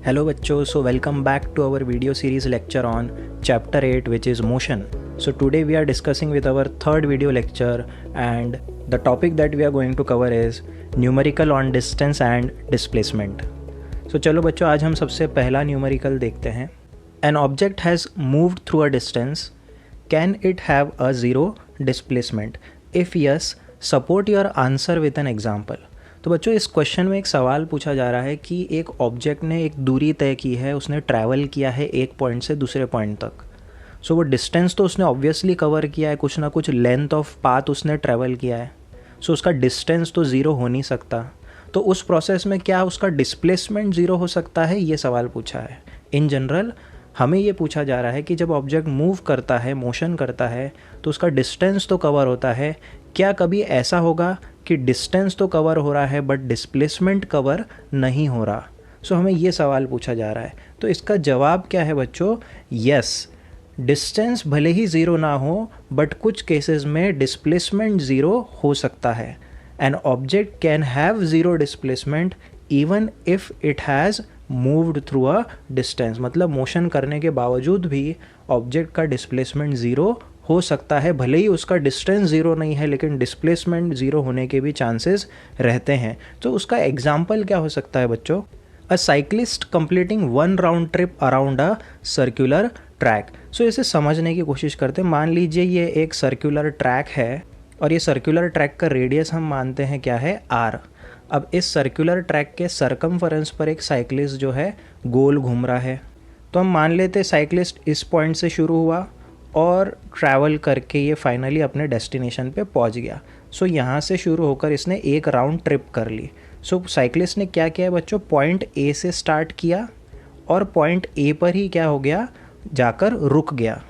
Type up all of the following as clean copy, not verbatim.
Hello bachcho, so welcome back to our video series lecture on chapter 8 which is motion. So today we are discussing with our third video lecture and the topic that we are going to cover is numerical on distance and displacement. So चलो बच्चों आज हम सबसे पहला numerical देखते हैं. An object has moved through a distance. Can it have a zero displacement? If yes, support your answer with an example. तो बच्चों इस क्वेश्चन में एक सवाल पूछा जा रहा है कि एक ऑब्जेक्ट ने एक दूरी तय की है, उसने ट्रैवल किया है एक पॉइंट से दूसरे पॉइंट तक. सो वो डिस्टेंस तो उसने ऑब्वियसली कवर किया है, कुछ ना कुछ लेंथ ऑफ पाथ उसने ट्रैवल किया है. सो उसका डिस्टेंस तो ज़ीरो हो नहीं सकता. तो उस प्रोसेस में क्या उसका डिस्प्लेसमेंट ज़ीरो हो सकता है, ये सवाल पूछा है. इन जनरल हमें ये पूछा जा रहा है कि जब ऑब्जेक्ट मूव करता है, मोशन करता है, तो उसका डिस्टेंस तो कवर होता है. क्या कभी ऐसा होगा कि डिस्टेंस तो कवर हो रहा है बट डिस्प्लेसमेंट कवर नहीं हो रहा? सो हमें ये सवाल पूछा जा रहा है. तो इसका जवाब क्या है बच्चों? यस, डिस्टेंस भले ही ज़ीरो ना हो बट कुछ केसेस में डिस्प्लेसमेंट ज़ीरो हो सकता है. An object can have zero displacement even if it has moved through a distance. मतलब मोशन करने के बावजूद भी ऑब्जेक्ट का डिस्प्लेसमेंट ज़ीरो हो सकता है. भले ही उसका डिस्टेंस ज़ीरो नहीं है लेकिन डिस्प्लेसमेंट ज़ीरो होने के भी चांसेस रहते हैं. तो उसका एग्जाम्पल क्या हो सकता है बच्चों? A cyclist completing one round trip around a circular track. So इसे समझने की कोशिश करते हैं. मान लीजिए ये एक सर्कुलर ट्रैक है और ये सर्कुलर ट्रैक का रेडियस हम मानते हैं क्या है, r. अब इस सर्कुलर ट्रैक के सरकमफरेंस पर एक साइक्लिस्ट जो है गोल घूम रहा है. तो हम मान लेते साइक्लिस्ट इस पॉइंट से शुरू हुआ और ट्रैवल करके ये फाइनली अपने डेस्टिनेशन पे पहुंच गया. सो यहाँ से शुरू होकर इसने एक राउंड ट्रिप कर ली. सो साइक्लिस्ट ने क्या किया है बच्चों? पॉइंट ए से स्टार्ट किया और पॉइंट ए पर ही क्या हो गया, जाकर रुक गया.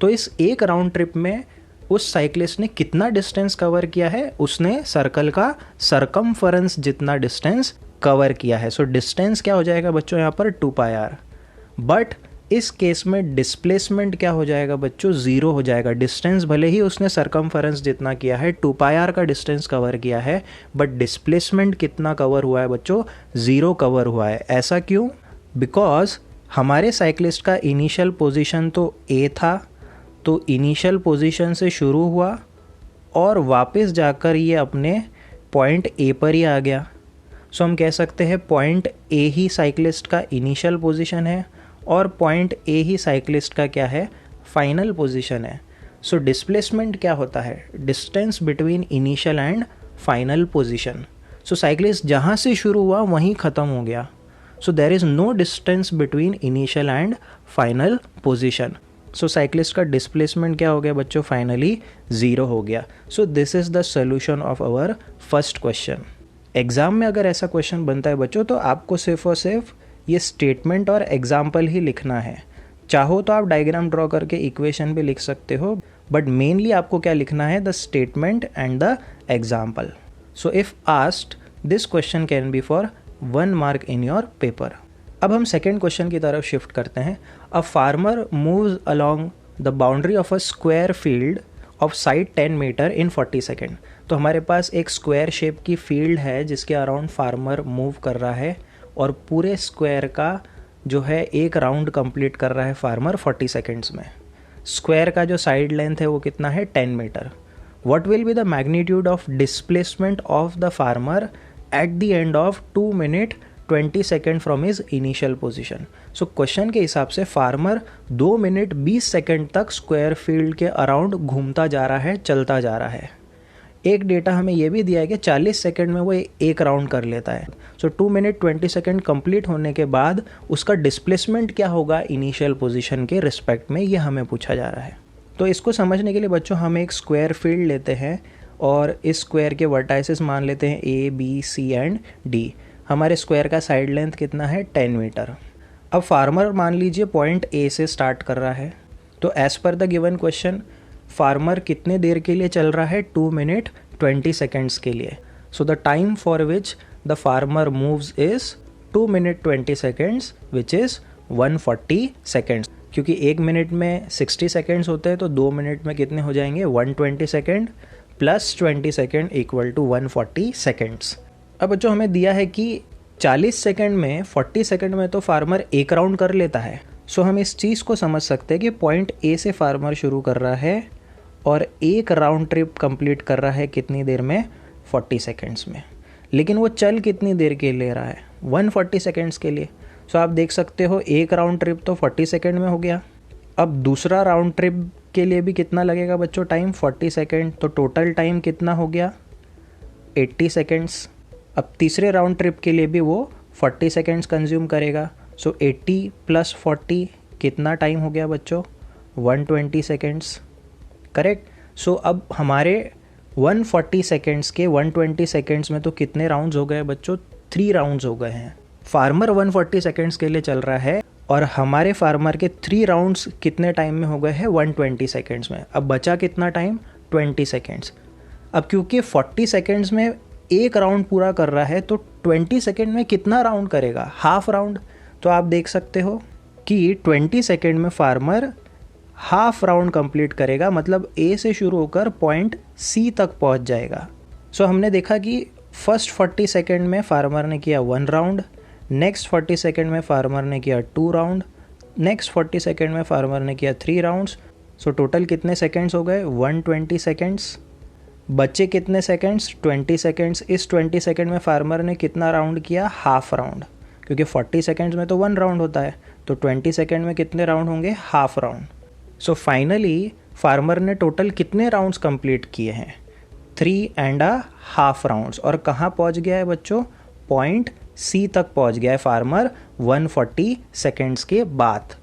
तो इस एक राउंड ट्रिप में उस साइक्लिस्ट ने कितना डिस्टेंस कवर किया है? उसने सर्कल का सरकमफरेंस जितना डिस्टेंस कवर किया है. सो डिस्टेंस क्या हो जाएगा बच्चों यहाँ पर? 2πr. बट इस केस में डिस्प्लेसमेंट क्या हो जाएगा बच्चों? ज़ीरो हो जाएगा. डिस्टेंस भले ही उसने सरकमफरेंस जितना किया है, 2πr का डिस्टेंस कवर किया है, बट डिस्प्लेसमेंट कितना कवर हुआ है बच्चों? ज़ीरो कवर हुआ है. ऐसा क्यों? बिकॉज हमारे साइक्लिस्ट का इनिशियल पोजीशन तो ए था, तो इनिशियल पोजीशन से शुरू हुआ और वापस जाकर ये अपने पॉइंट ए पर ही आ गया. सो हम कह सकते हैं पॉइंट ए ही साइक्लिस्ट का इनिशियल पोजीशन है और पॉइंट ए ही साइक्लिस्ट का क्या है, फाइनल पोजीशन है. सो डिस्प्लेसमेंट क्या होता है? Distance between initial and final position. So cyclist जहाँ से शुरू हुआ वहीं ख़त्म हो गया. So there is no distance between initial and final position. So cyclist का डिस्प्लेसमेंट क्या हो गया बच्चों? फाइनली ज़ीरो हो गया. So this is the solution of our first question. Exam में अगर ऐसा क्वेश्चन बनता है बच्चों तो आपको सिर्फ और सिर्फ ये स्टेटमेंट और एग्जाम्पल ही लिखना है. चाहो तो आप डायग्राम ड्रॉ करके इक्वेशन भी लिख सकते हो, बट मेनली आपको क्या लिखना है? The statement and the example. So if asked this question can be for 1 mark in your paper. अब हम सेकेंड क्वेश्चन की तरफ शिफ्ट करते हैं. A farmer moves along the boundary of a square field of side 10 metre in 40 second. तो हमारे पास एक square shape की फील्ड है जिसके अराउंड फार्मर मूव कर रहा है और पूरे स्क्वायर का जो है एक राउंड कंप्लीट कर रहा है फार्मर 40 सेकेंड्स में. स्क्वायर का जो साइड लेंथ है वो कितना है? 10 metre. What will be the magnitude of displacement of the farmer at the end of 2 minute 20 second from his initial position. So question के हिसाब से फार्मर 2 मिनट 20 सेकेंड तक स्क्वायर फील्ड के अराउंड घूमता जा रहा है, चलता जा रहा है. एक डेटा हमें ये भी दिया है कि 40 सेकेंड में वो एक राउंड कर लेता है. सो 2 मिनट 20 सेकेंड कंप्लीट होने के बाद उसका डिस्प्लेसमेंट क्या होगा इनिशियल पोजीशन के रिस्पेक्ट में, ये हमें पूछा जा रहा है. तो इसको समझने के लिए बच्चों हम एक स्क्वायर फील्ड लेते हैं और इस स्क्वायर के वर्टाइसेस मान लेते हैं ए, बी, सी एंड डी. हमारे स्क्वायर का साइड लेंथ कितना है? 10 मीटर. अब फार्मर मान लीजिए पॉइंट ए से स्टार्ट कर रहा है. तो as per the given question farmer कितने देर के लिए चल रहा है? 2 मिनट 20 सेकेंड्स के लिए. So the time for which the farmer moves is 2 minute 20 seconds which is 140 seconds. क्योंकि 1 मिनट में 60 सेकेंड्स होते हैं तो 2 मिनट में कितने हो जाएंगे? 120 second plus 20 second equal to 140 seconds. अब बच्चों हमें दिया है कि 40 सेकंड में 40 सेकंड में तो फार्मर एक राउंड कर लेता है। सो हम इस चीज़ को समझ सकते हैं कि पॉइंट ए से फार्मर शुरू कर रहा है और एक राउंड ट्रिप कंप्लीट कर रहा है कितनी देर में, 40 सेकंड्स में। लेकिन वो चल कितनी देर के ले रहा है, 140 सेकंड्स के लिए। सो आप देख सकते हो एक राउंड ट्रिप तो 40 सेकंड में हो गया। अब दूसरा राउंड ट्रिप के लिए भी कितना लगेगा बच्चों टाइम, 40 सेकंड। तो टोटल टाइम कितना हो गया, 80 सेकंड्स। अब तीसरे राउंड ट्रिप के लिए भी वो 40 सेकंड्स कंज्यूम करेगा। सो 80 + 40 कितना टाइम हो गया बच्चों, 120 सेकंड्स, करेक्ट। सो अब हमारे 140 सेकंड्स के 120 सेकंड्स में तो कितने राउंड्स हो गए बच्चों, 3 राउंड्स हो गए हैं। फार्मर 140 सेकंड्स के लिए चल रहा है और हमारे फार्मर के 3 राउंड्स कितने टाइम में हो गए हैं, 120 सेकंड्स में। अब बचा कितना टाइम, 20 सेकंड्स। अब क्योंकि 40 सेकंड्स में एक राउंड पूरा कर रहा है तो 20 सेकंड में कितना राउंड करेगा, हाफ राउंड। तो आप देख सकते हो कि 20 सेकंड में फार्मर हाफ राउंड कंप्लीट करेगा, मतलब ए से शुरू होकर पॉइंट सी तक पहुंच जाएगा। सो हमने देखा कि फर्स्ट 40 सेकंड में फार्मर ने किया 1 राउंड, नेक्स्ट 40 सेकंड में फार्मर ने किया 2 राउंड, नेक्स्ट 40 सेकंड में फार्मर ने किया 3 राउंड्स। सो टोटल कितने सेकंड्स हो गए, 120 सेकंड्स। बचे कितने सेकंड्स, 20 सेकंड्स। इस 20 सेकंड में फार्मर ने कितना राउंड किया, हाफ राउंड, क्योंकि 40 सेकंड्स में तो 1 राउंड होता है। तो 20 सेकंड में कितने राउंड होंगे, half round. So finally farmer ने टोटल कितने राउंड्स कंप्लीट किए हैं, 3.5 राउंड्स। और कहाँ पहुँच गया है बच्चों, पॉइंट सी तक पहुँच गया है फार्मर 140 सेकेंड्स के बाद।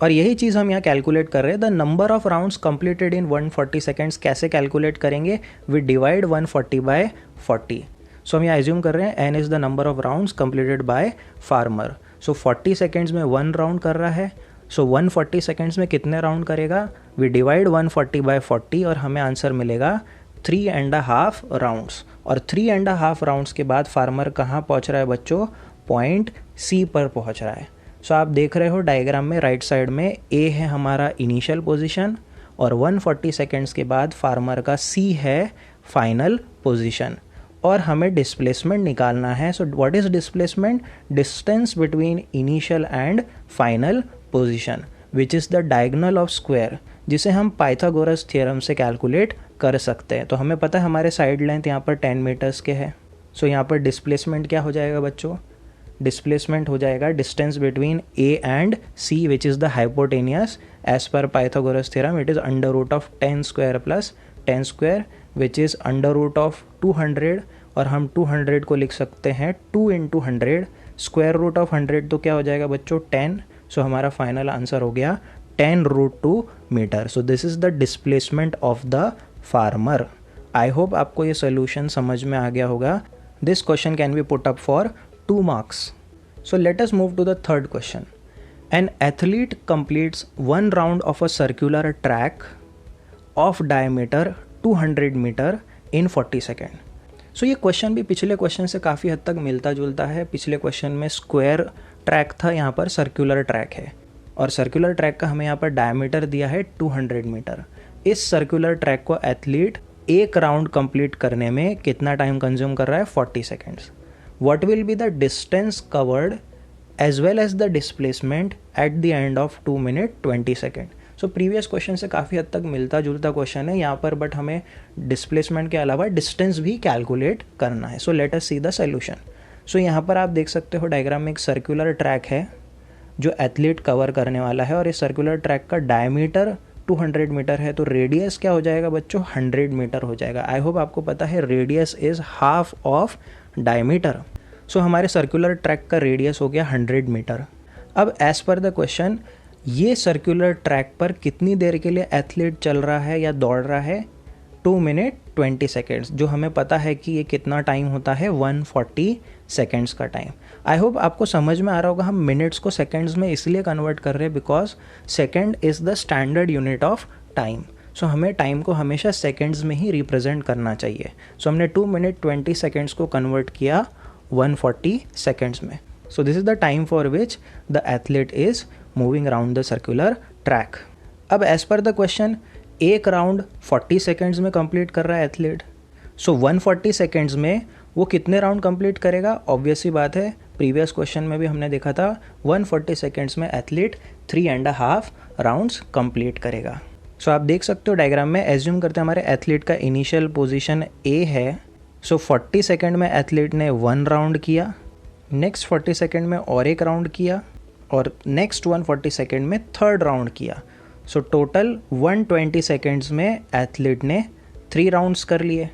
और यही चीज़ हम यहाँ कैलकुलेट कर रहे हैं, the number of rounds completed in 140 seconds. कैसे कैलकुलेट करेंगे, वी डिवाइड 140 बाय 40। सो हम यहाँ एज्यूम कर रहे हैं n is the number of rounds completed by farmer. So 40 seconds में 1 राउंड कर रहा है, सो 140 सेकेंड्स में कितने राउंड करेगा, वी डिवाइड 140 बाय 40 और हमें आंसर मिलेगा 3.5 राउंड्स। और 3.5 राउंड्स के बाद फार्मर कहाँ पहुँच रहा है बच्चों, पॉइंट सी पर पहुँच रहा है। सो आप देख रहे हो डायग्राम में राइट साइड में ए है हमारा इनिशियल पोजीशन और 140 सेकेंड्स के बाद फार्मर का सी है फाइनल पोजीशन। और हमें डिस्प्लेसमेंट निकालना है। So what is displacement, distance between initial and final position which is the diagonal of square, जिसे हम पाइथागोरस थ्योरम से कैलकुलेट कर सकते हैं। तो हमें पता है हमारे साइड लेंथ यहाँ पर 10 मीटर्स के है। सो यहाँ पर डिस्प्लेसमेंट क्या हो जाएगा बच्चों, डिस्प्लेसमेंट हो जाएगा distance between A and C which is the hypotenuse as per Pythagoras theorem. It is √10² + 10² which is √200। और हम 200 को लिख सकते हैं 2 × 100, स्क्वायर रूट ऑफ 100 तो क्या हो जाएगा बच्चों, 10। सो हमारा फाइनल आंसर हो गया 10√2 metre. So this is the displacement of the farmer. I hope आपको ये सोल्यूशन समझ में आ गया होगा। This question can be put up for 2 marks. So let us move to the third question. An athlete completes 1 round of a circular track of diameter 200 meter in 40 seconds. So ये question भी पिछले question से काफ़ी हद तक मिलता जुलता है। पिछले क्वेश्चन में स्क्वायर ट्रैक था, यहाँ पर सर्कुलर ट्रैक है और सर्कुलर ट्रैक का हमें यहाँ पर डायमीटर दिया है 200 मीटर। इस सर्कुलर ट्रैक को एथलीट एक राउंड कंप्लीट करने में कितना टाइम कंज्यूम कर रहा है, 40 seconds. What will be the distance covered as well as the displacement at the end of 2 minutes 20 seconds? So previous question से काफ़ी हद तक मिलता जुलता क्वेश्चन है यहाँ पर, बट हमें डिस्प्लेसमेंट के अलावा डिस्टेंस भी कैलकुलेट करना है। So let us see the solution. So यहाँ पर आप देख सकते हो डायग्राम में एक सर्कुलर ट्रैक है जो एथलीट कवर करने वाला है और इस सर्कुलर ट्रैक का डायमीटर 200 मीटर है। तो रेडियस क्या हो जाएगा बच्चों, 100 मीटर हो जाएगा। आई होप आपको पता है radius is half of diameter. So हमारे सर्कुलर ट्रैक का रेडियस हो गया 100 मीटर। अब एज पर द क्वेश्चन, ये सर्कुलर ट्रैक पर कितनी देर के लिए एथलीट चल रहा है या दौड़ रहा है, 2 मिनट 20 सेकेंड्स, जो हमें पता है कि ये कितना टाइम होता है, 140 सेकेंड्स का टाइम। आई होप आपको समझ में आ रहा होगा। हम मिनट्स को सेकेंड्स में इसलिए कन्वर्ट कर रहे हैं because second is the standard unit of time. So हमें टाइम को हमेशा सेकेंड्स में ही रिप्रेजेंट करना चाहिए। सो हमने 2 मिनट 20 सेकेंड्स को कन्वर्ट किया 140 सेकेंड्स में। सो this is the time for which the athlete is moving around the circular track. अब एज पर द क्वेश्चन, एक राउंड 40 सेकेंड्स में कंप्लीट कर रहा है एथलीट। सो 140 सेकेंड्स में वो कितने राउंड कंप्लीट करेगा? ऑब्वियस सी बात है, प्रीवियस क्वेश्चन में भी हमने देखा था 140 सेकेंड्स में एथलीट 3.5 राउंड्स कंप्लीट करेगा। सो आप देख सकते हो डायग्राम में, एज्यूम करते हैं हमारे एथलीट का इनिशियल पोजीशन ए है। सो 40 सेकेंड में एथलीट ने 1 राउंड किया, नेक्स्ट 40 सेकेंड में और एक राउंड किया, और नेक्स्ट 140 सेकेंड में थर्ड राउंड किया। सो टोटल 120 सेकेंड्स में एथलीट ने 3 राउंड्स कर लिए।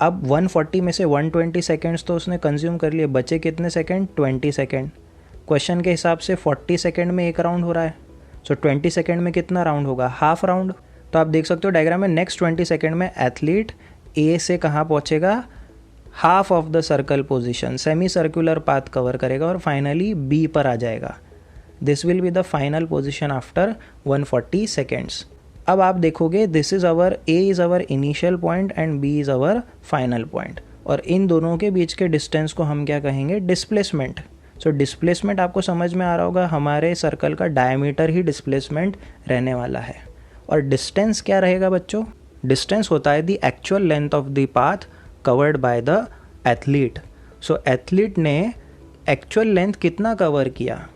अब 140 में से 120 सेकेंड्स तो उसने कंज्यूम कर लिए, बचे कितने सेकेंड? 20 सेकेंड। क्वेश्चन के हिसाब से 40 सेकेंड में एक राउंड हो रहा है, सो 20 सेकेंड में कितना राउंड होगा? Half round. तो आप देख सकते हो डायग्राम में, नेक्स्ट 20 सेकेंड में एथलीट ए से कहाँ पहुँचेगा? Half of the circle position, semi circular path cover करेगा और फाइनली बी पर आ जाएगा। This will be the final position after 140 seconds. अब आप देखोगे, this is our A is our initial point and B is our final point, और इन दोनों के बीच के डिस्टेंस को हम क्या कहेंगे? डिस्प्लेसमेंट। सो डिस्प्लेसमेंट आपको समझ में आ रहा होगा, हमारे सर्कल का डायमीटर ही डिस्प्लेसमेंट रहने वाला है। और डिस्टेंस क्या रहेगा बच्चों? डिस्टेंस होता है the actual length of the path covered by the athlete. So athlete ने एक्चुअल लेंथ कितना कवर किया?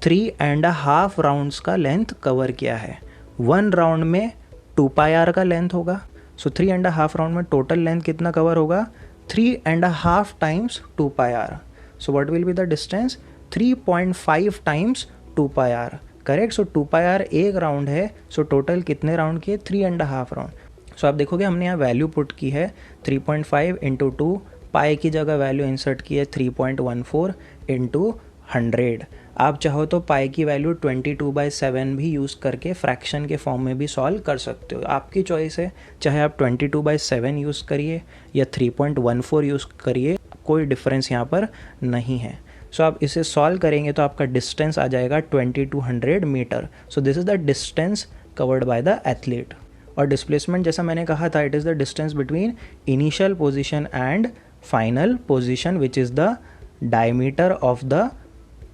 3.5 राउंड्स का लेंथ कवर किया है। 1 राउंड में 2 पाई आर का लेंथ होगा। सो 3.5 राउंड में टोटल लेंथ कितना कवर होगा? 3.5 times 2 pi r. So what will be the distance? 3.5 times 2 pi r. Correct. So 2 pi r एक राउंड है, सो टोटल कितने राउंड किए? 3.5 राउंड। सो आप देखोगे हमने यहाँ वैल्यू पुट की है 3.5 इंटू 2, पाई की जगह वैल्यू इंसर्ट की है 3.14 इंटू 100। आप चाहो तो पाई की वैल्यू 22/7 भी यूज़ करके फ्रैक्शन के फॉर्म में भी सॉल्व कर सकते हो, आपकी चॉइस है। चाहे आप 22/7 यूज़ करिए या 3.14 यूज़ करिए, कोई डिफरेंस यहाँ पर नहीं है। सो आप इसे सॉल्व करेंगे तो आपका डिस्टेंस आ जाएगा 2200 metre. So this is the distance covered by the athlete. और डिस्प्लेसमेंट जैसा मैंने कहा था, it is the distance between initial position and final position which is the diameter of the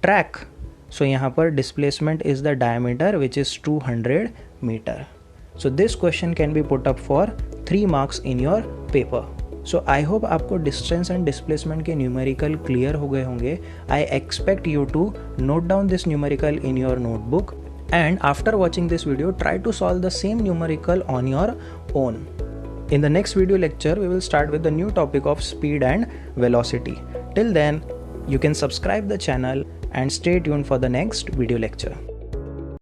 track. So यहाँ पर displacement is the diameter which is 200 metre. So this question can be put up for 3 marks in your paper. So I hope आपको distance and displacement के numerical clear हो गए होंगे। I expect you to note down this numerical in your notebook, and after watching this video try to solve the same numerical on your own. In the next video lecture we will start with the new topic of speed and velocity. Till then you can subscribe the channel and stay tuned for the next video lecture.